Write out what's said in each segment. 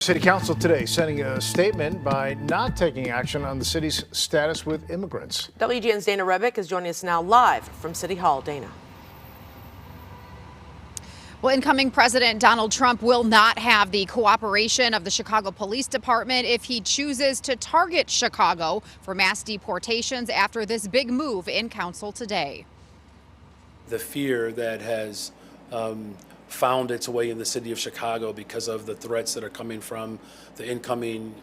City Council today sending a statement by not taking action on the city's status with immigrants. WGN's Dana Rebick is joining us now live from City Hall. Dana. Well, incoming President Donald Trump will not have the cooperation of the Chicago Police Department if he chooses to target Chicago for mass deportations after this big move in council today. The fear that has found its way in the city of Chicago because of the threats that are coming from the incoming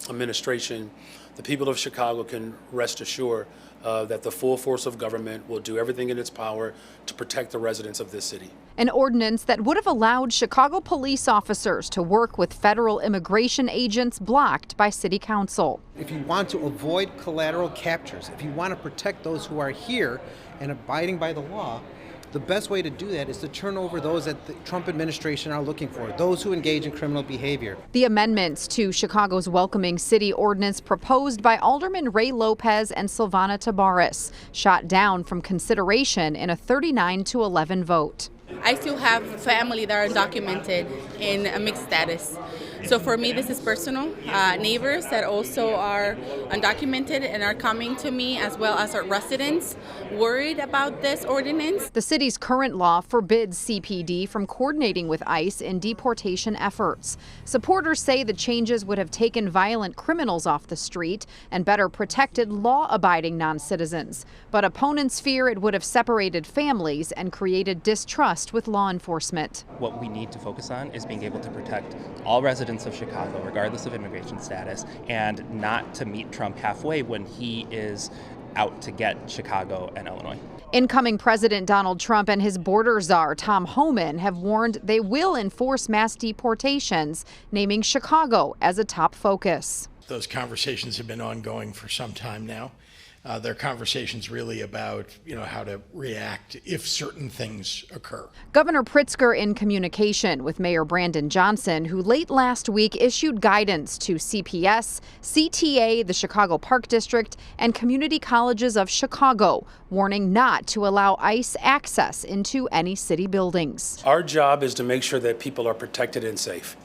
administration, the people of Chicago can rest assured that the full force of government will do everything in its power to protect the residents of this city. An ordinance that would have allowed Chicago police officers to work with federal immigration agents blocked by City Council. If you want to avoid collateral captures, if you want to protect those who are here and abiding by the law, the best way to do that is to turn over those that the Trump administration are looking for, those who engage in criminal behavior. The amendments to Chicago's Welcoming City Ordinance proposed by Alderman Ray Lopez and Silvana Tabares shot down from consideration in a 39-11 vote. I still have family that are documented in a mixed status. So for me, this is personal. Neighbors that also are undocumented and are coming to me, as well as our residents, worried about this ordinance. The city's current law forbids CPD from coordinating with ICE in deportation efforts. Supporters say the changes would have taken violent criminals off the street and better protected law-abiding non-citizens. But opponents fear it would have separated families and created distrust with law enforcement. What we need to focus on is being able to protect all residents of Chicago, regardless of immigration status, and not to meet Trump halfway when he is out to get Chicago and Illinois. Incoming President Donald Trump and his border czar, Tom Homan, have warned they will enforce mass deportations, naming Chicago as a top focus. Those conversations have been ongoing for some time now. They're conversations really about, how to react if certain things occur. Governor Pritzker in communication with Mayor Brandon Johnson, who late last week issued guidance to CPS, CTA, the Chicago Park District, and community colleges of Chicago, warning not to allow ICE access into any city buildings. Our job is to make sure that people are protected and safe.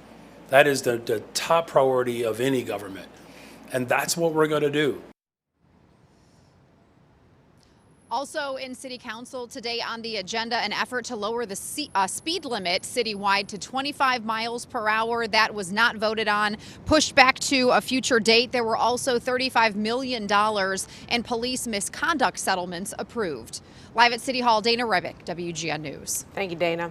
That is the top priority of any government, and that's what we're going to do. Also in City Council today on the agenda, an effort to lower the speed limit citywide to 25 miles per hour. That was not voted on, pushed back to a future date. There were also $35 million in police misconduct settlements approved. Live at City Hall, Dana Rebick, WGN News. Thank you, Dana.